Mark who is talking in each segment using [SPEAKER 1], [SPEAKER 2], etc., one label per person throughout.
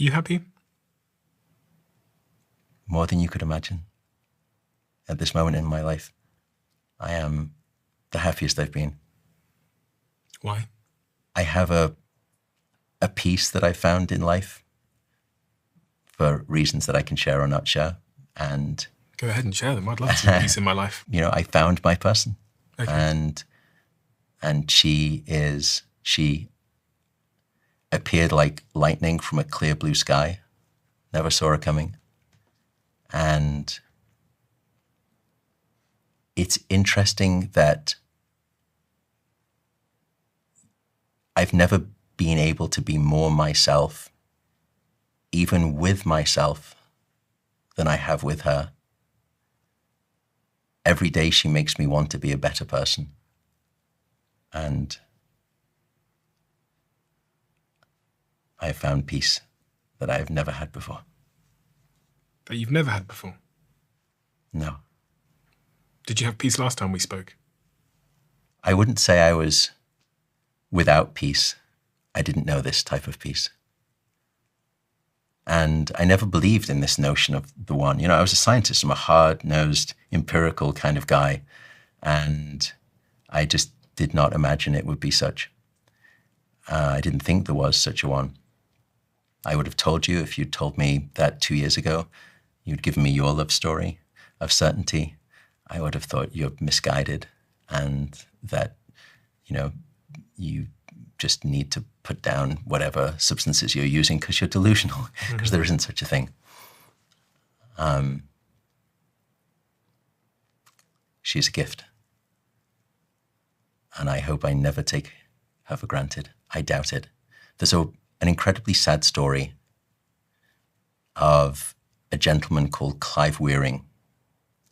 [SPEAKER 1] you happy?
[SPEAKER 2] More than you could imagine. At this moment in my life, I am the happiest I've been.
[SPEAKER 1] Why?
[SPEAKER 2] I have a peace that I found in life for reasons that I can share or not share. And
[SPEAKER 1] go ahead and share them. I'd love some peace in my life.
[SPEAKER 2] I found my person.
[SPEAKER 1] Okay.
[SPEAKER 2] And she appeared like lightning from a clear blue sky. Never saw her coming. And it's interesting that I've never been able to be more myself, even with myself, than I have with her. Every day she makes me want to be a better person. And I have found peace that I have never had before.
[SPEAKER 1] That you've never had before?
[SPEAKER 2] No.
[SPEAKER 1] Did you have peace last time we spoke?
[SPEAKER 2] I wouldn't say I was without peace. I didn't know this type of peace. And I never believed in this notion of the one. I was a scientist. I'm a hard-nosed, empirical kind of guy. And I just did not imagine it would be such. I didn't think there was such a one. I would have told you if you'd told me that 2 years ago, you'd given me your love story of certainty. I would have thought you're misguided and that, you just need to put down whatever substances you're using because you're delusional, because there isn't such a thing. She's a gift. And I hope I never take her for granted. I doubt it. There's an incredibly sad story of a gentleman called Clive Wearing.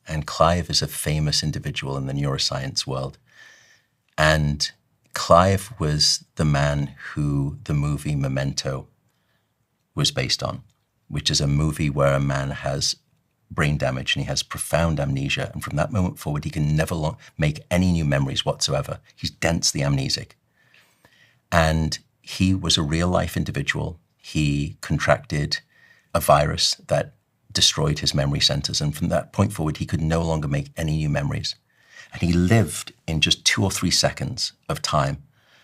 [SPEAKER 2] And Clive is a famous individual in the neuroscience world. And Clive was the man who the movie Memento was based on, which is a movie where a man has brain damage and he has profound amnesia. And from that moment forward, he can never make any new memories whatsoever. He's densely amnesic. And he was a real life individual. He contracted a virus that destroyed his memory centers. And from that point forward, he could no longer make any new memories. And he lived in just 2 or 3 seconds of time.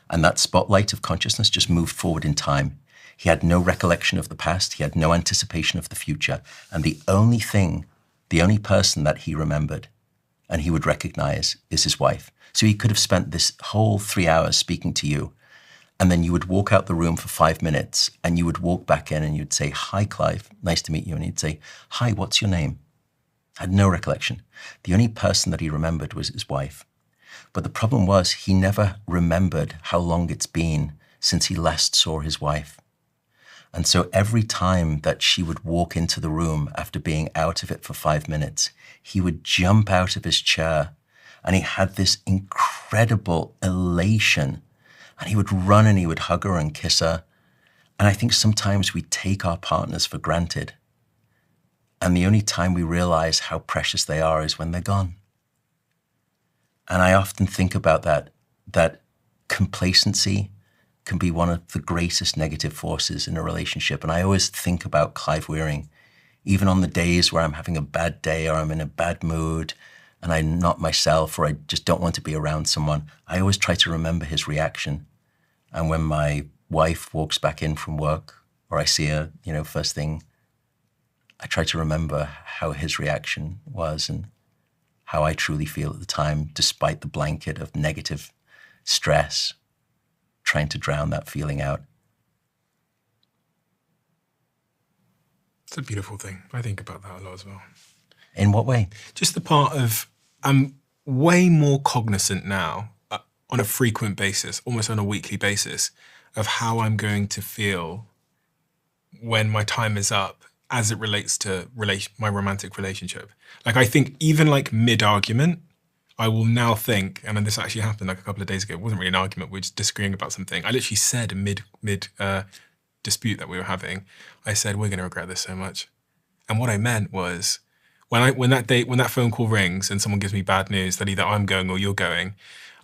[SPEAKER 2] And that spotlight of consciousness just moved forward in time. He had no recollection of the past. He had no anticipation of the future. And the only person that he remembered and he would recognize is his wife. So he could have spent this whole 3 hours speaking to you. And then you would walk out the room for 5 minutes and you would walk back in and you'd say, "Hi, Clive, nice to meet you." And he'd say, "Hi, what's your name?" Had no recollection. The only person that he remembered was his wife. But the problem was he never remembered how long it's been since he last saw his wife. And so every time that she would walk into the room after being out of it for 5 minutes, he would jump out of his chair and he had this incredible elation. And he would run and he would hug her and kiss her. And I think sometimes we take our partners for granted. And the only time we realize how precious they are is when they're gone. And I often think about that complacency can be one of the greatest negative forces in a relationship. And I always think about Clive Wearing, even on the days where I'm having a bad day or I'm in a bad mood and I'm not myself or I just don't want to be around someone, I always try to remember his reaction. And when my wife walks back in from work or I see her, first thing, I try to remember how his reaction was and how I truly feel at the time, despite the blanket of negative stress, trying to drown that feeling out.
[SPEAKER 1] It's a beautiful thing. I think about that a lot as well.
[SPEAKER 2] In what way?
[SPEAKER 1] Just the part of, I'm way more cognizant now on a frequent basis, almost on a weekly basis, of how I'm going to feel when my time is up as it relates to my romantic relationship. Like, I think even like mid-argument, I will now think, and then this actually happened like a couple of days ago, it wasn't really an argument, we were just disagreeing about something. I literally said mid dispute that we were having, I said, "We're going to regret this so much." And what I meant was, when that phone call rings and someone gives me bad news that either I'm going or you're going,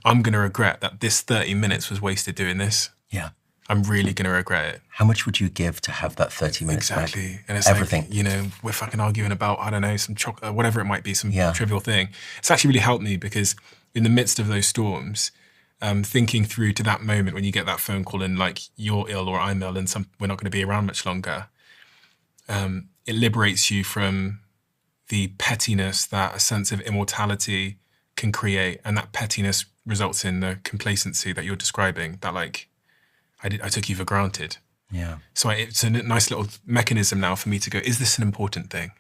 [SPEAKER 1] I'm going to regret that this 30 minutes was wasted doing this.
[SPEAKER 2] Yeah.
[SPEAKER 1] I'm really going to regret it.
[SPEAKER 2] How much would you give to have that 30 minutes back?
[SPEAKER 1] Exactly. And it's
[SPEAKER 2] everything.
[SPEAKER 1] like, you know, we're fucking arguing about, I don't know, some chocolate, whatever it might be, some
[SPEAKER 2] Yeah.
[SPEAKER 1] trivial thing. It's actually really helped me because in the midst of those storms, thinking through to that moment when you get that phone call and like you're ill or I'm ill and we're not going to be around much longer, it liberates you from the pettiness that a sense of immortality can create. And that pettiness results in the complacency that you're describing, that like, I took you for granted.
[SPEAKER 2] Yeah.
[SPEAKER 1] So it's a nice little mechanism now for me to go, is this an important thing?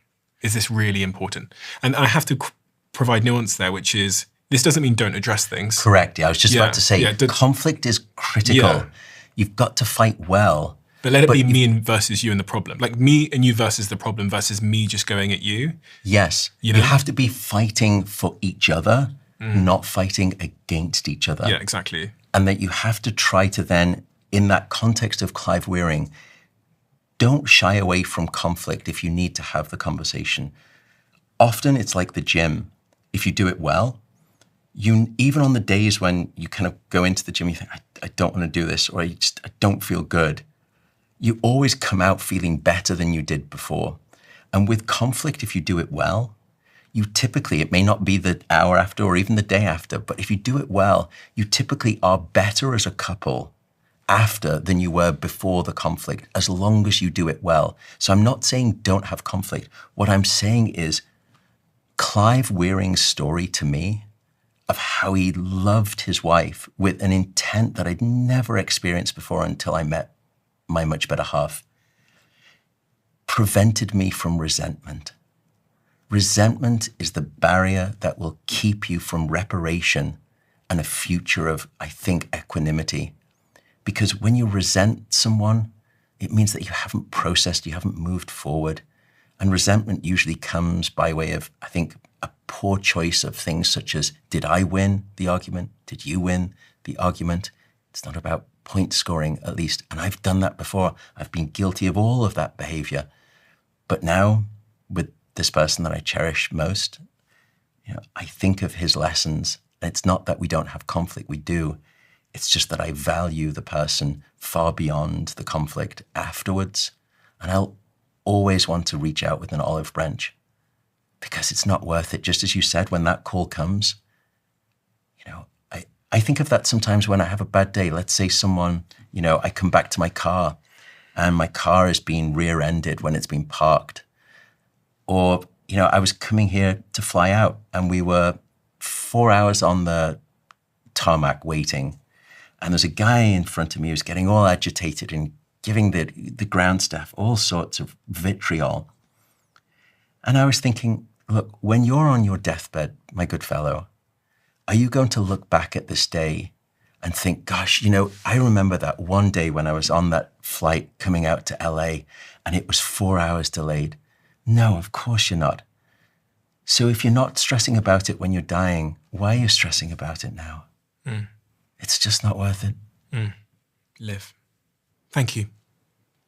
[SPEAKER 1] Is this really important? And I have to provide nuance there, which is, this doesn't mean don't address things.
[SPEAKER 2] Correct. Yeah, I was just about to say, conflict is critical.
[SPEAKER 1] Yeah.
[SPEAKER 2] You've got to fight well.
[SPEAKER 1] But let it be me versus you and the problem. Like me and you versus the problem versus me just going at you.
[SPEAKER 2] Yes.
[SPEAKER 1] You know?
[SPEAKER 2] You have to be fighting for each other, not fighting against each other.
[SPEAKER 1] Yeah, exactly.
[SPEAKER 2] And that you have to try to then, in that context of Clive Wearing, don't shy away from conflict if you need to have the conversation. Often it's like the gym. If you do it well, even on the days when you kind of go into the gym, you think, I don't want to do this, or I don't feel good, you always come out feeling better than you did before. And with conflict, if you do it well, you typically, it may not be the hour after or even the day after, but if you do it well, you typically are better as a couple after than you were before the conflict, as long as you do it well. So I'm not saying don't have conflict. What I'm saying is Clive Wearing's story to me of how he loved his wife with an intent that I'd never experienced before until I met my much better half, prevented me from resentment. Resentment is the barrier that will keep you from reparation and a future of, I think, equanimity. Because when you resent someone, it means that you haven't processed, you haven't moved forward. And resentment usually comes by way of, I think, a poor choice of things such as, did I win the argument? Did you win the argument? It's not about point scoring, at least. And I've done that before. I've been guilty of all of that behavior. But now, with this person that I cherish most, I think of his lessons. It's not that we don't have conflict, we do. It's just that I value the person far beyond the conflict afterwards. And I'll always want to reach out with an olive branch because it's not worth it. Just as you said, when that call comes, I think of that sometimes when I have a bad day. Let's say someone, I come back to my car and my car is being rear-ended when it's been parked. Or, I was coming here to fly out and we were 4 hours on the tarmac waiting. And there's a guy in front of me who's getting all agitated and giving the ground staff all sorts of vitriol. And I was thinking, look, when you're on your deathbed, my good fellow, are you going to look back at this day and think, gosh, I remember that one day when I was on that flight coming out to LA and it was 4 hours delayed? No, of course you're not. So if you're not stressing about it when you're dying, why are you stressing about it now? It's just not worth it.
[SPEAKER 1] Live. Thank you.